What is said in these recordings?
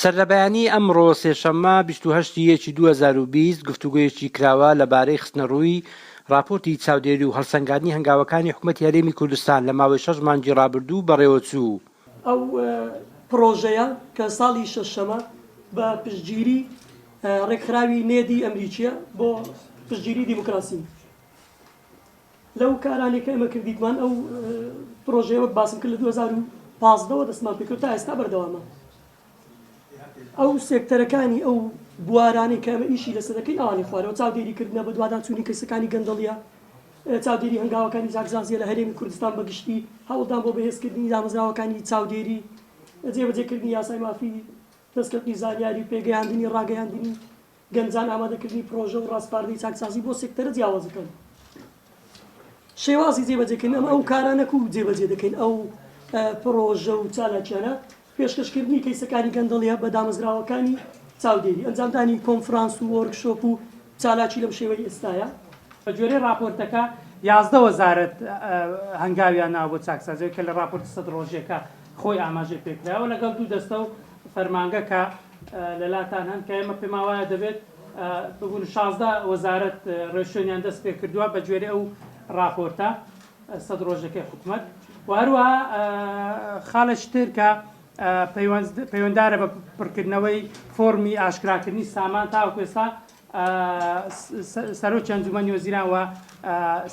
سەرلەبەیانی ئەمڕۆ سێشەممە 28/1/2020 گفتوگۆیەکی کراوە لەبارەی خستنەڕووی راپۆرتی چاودێری و هەڵسەنگاندنی هەنگاوەکانی حکوومەتی هەرێمی کوردستان لە ماوەی 6 مانگی ڕابردوو بەڕێوەچوو. ئەو پرۆژەیە کە ساڵی شەشەمە بە پشتگیری ڕێکخراوی نێدی ئەمریکیە بۆ پشتگیری دیموکراسی لەو کارانێکە ئێمە کردیتمان ئەو پرۆژەیە وەک باسم کرد لە 2015 دەستمان پێکرد تا ئێستا بەردەوامە. ئەو سێکتەرەکانی ئەو بوارانەی کە ئەمە ئیشی لەسەر دەکەین ئەوانی خوارەوە چاودێریکردنە بە دووادانچوونی کەسەکانی گەندەڵیە، چاودێری هەنگاوەکانی زاکزانزیە لە هەرێمی کوردستان بەگشتی، هەوڵدان بۆ بەهێزکردنی دامەزراوەکانی چاودێری، جێبەجێکردنی یاسای مافی، دەستکەوتنی زانیاری، پێگەیاندنی ڕاگەیاندنی گەنجان، ئامادەکردنی پرۆژە و ڕاستپاردەی چاکسازی بۆ سێکتەرە جیاوازەکان. شێوازی جێبەجێکردن ئەمە ئەو کارانەکە و جێبەجێ دەکەین ئەو پرۆژە و چالاکیانە پێشکەشکردنی کەیسەکانی گەندەڵیە بە دامەزراوەکانی چاودێری، ئەنجامدانی کۆنفرانس و وەرکشۆپ و چالاکی لەم شێوەی ئێستاە. بە جۆرەی راپۆرتەکە 11 وەزارەت هەنگاویان ناوە بۆ چاکسازی کە لە راپۆرت 100 ڕۆژێکە خۆی ئاماژەی پێکراوە لەگەڵ دوو دەستە و فەرمانگەکە لەلاتان هەن کە ئێمە پێم وایە دەبێت ببوون 16 وەزارەت ڕێشوێنیان دەست پێ کردووە بە جۆرەی ئەو راپۆرتە 100 ڕۆژەکەی حکوومەت و هەروەها خاڵشتر کە پەیوەنددارە بە پڕکردنەوەی فۆرمی ئاشکراکردنی سامان تاوەکو ئێستا سەرۆکی ئەنجومەنی وەزیران و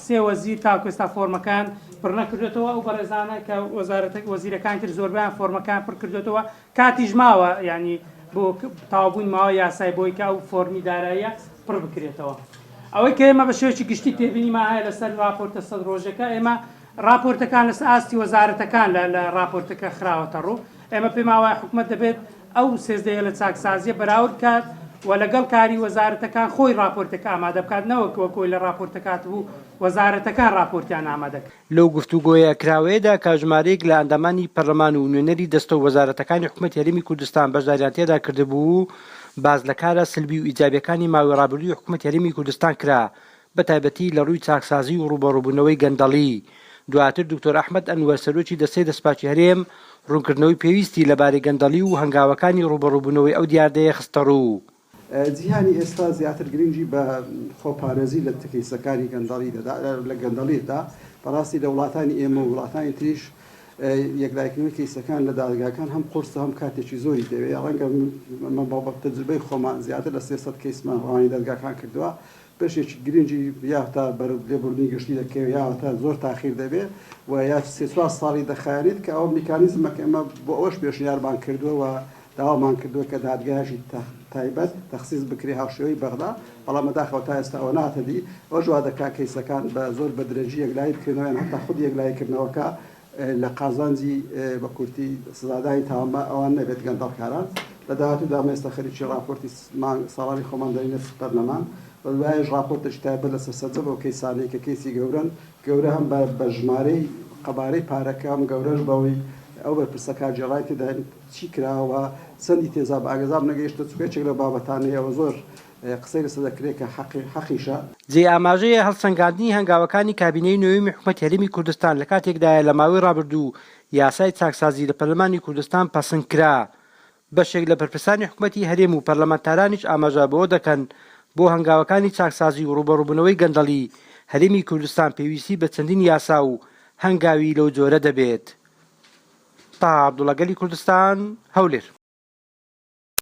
سێ وەزیر تاوەکو ئێستا فۆرمەکان پڕ نەکردوێتەوە ئەو بەڕێزانە کە وەزیرەکان تر زۆربیان فۆرمەکان پڕ کردوێتەوە کاتیش ماوە ینی بۆ تاوابوون ماوە یاسای بۆی کە ئەو فۆرمی داراییە پڕ بکرێتەوە. ئەوەی کە ئێمە بە شێوەیەکی گشتی تێبینیمان هەیە لەسەر راپۆرتە 100 ڕۆژەکە ئێمە راپۆرتەکان لەسەر ئاستی وەزارەتەکان لە راپۆرتەکە خراوەتە ڕوو. ئێمە پێم وایە حکوومەت دەبێت ئەو سێزدەیە لە چاکسازیە بەراورد کات و لەگەڵ کاری وەزارەتەکان خۆی راپۆرتەکە ئامادە بکات نەوەکەوە کۆی لە راپۆرتەکات بوو وەزارەتەکان راپۆرتیان ئامادەکە. لەو گفتوگۆیە کراوەیەدا کاژمارەیەک لە ئەندامانی پەرلەمان و نوێنەری دەستە و وەزارەتەکانی حکوومەتی هەرێمی کوردستان بەشداریان تێدا کردبوو باز لە کارە سلبی و ئیجابیەکانی ماوەی ڕابردووی حکوومەتی هەرێمی کوردستان کرا بە تایبەتی لە ڕووی چاکسازی و ڕوبەڕووبوونەوەی گەندەڵی. دواتر دکتۆر ئەحمەد ئەنوەر سەرۆکی دەستەی دەسپاچی هەرێم ڕوونکردنەوەی پێویستی لەبارەی گەندەڵی و هەنگاوەکانی ڕوبەڕووبوونەوەی ئەو دیاردەیە خستە ڕوو. جیهانی ئێستا زیاتر گرنگی بە خۆپارێزی لە کەیسەکانی لە گەندەڵیدا بەڕاستی لە وڵاتانی ئێمە و وڵاتانی تریش یەکلایکردنەوەی کەیسەکان لە دادگاکان هەم قورسە هەم کاتێکی زۆری دەوێت. ڕەنگە بە تەجربەی خۆمان زیاتر لە 300 کەیسمان ڕوانی دادگاکان کردووە. بەشێکی گرنگی یا تا لێبوردنی گشتی دەکەوێت یا تا زۆر تاخیر دەبێت و یا 3 ساڵی دەخایێت کە ئەو میکانیزمەکە ئەمە بۆ ئەوش پێشنیارمان کردووە و داوامان کردووە کە دادگایشی تایبەت تەخسیس بکری هاوشێوەی بەغدا، بەڵام بەداخەوە تا ئێستا ئەوە ناتەدی ئەو وا دەکا کەیسەکان بە زۆر بە درێژی یەکلایی بکردنەوەیان هەتا خود یەکلاییکردنەوەکە لە قازانجی بە کورتی سزادانی تاوانبە ئەوان نەبێت گەندەڵکاران. لە داهاتوودا ئێستا خەریکی راپۆرتی ساڵانی خۆمان دەرینە پەرلەمان بەدوایش راپۆرتێکی تایبەت لەسەر سەرجە بۆ کەیسانەی کە کەیسی گەورە هەم بە ژمارەی قەبارەی پارەکە هەم گەورەش بەوەی ئەو بەرپرسەکە جێڕای تێدا چی کراوە چەندی تێزاب ئاگەزاب نەگەیشتە چوکێکێک لە بابەتانەیەوە زۆر قسەی لەسەر دەکرێت کە حەقیشە. جێ ئاماژەیە هەڵسەنگاندنی هەنگاوەکانی کابینەی نوێمی حکوومەتی هەرێمی کوردستان لە کاتێکدایە لە ماوەی ڕابردوو یاسای چاکسازی لە پەرلەمانی کوردستان پەسەند کرا. بەشێک لە بەرپرسانی حکوومەتی هەرێم و پەرلەمانتارانیش ئاماژە بەوە دەکەن بۆ هەنگاوەکانی چاکسازی و ڕوبەڕووبوونەوەی گەندەڵی هەرێمی کوردستان پێویستی بە چەندین یاسا و هەنگاوی لەو جۆرە دەبێت. تا عەبدوڵڵا گەلی کوردستان هەولێر.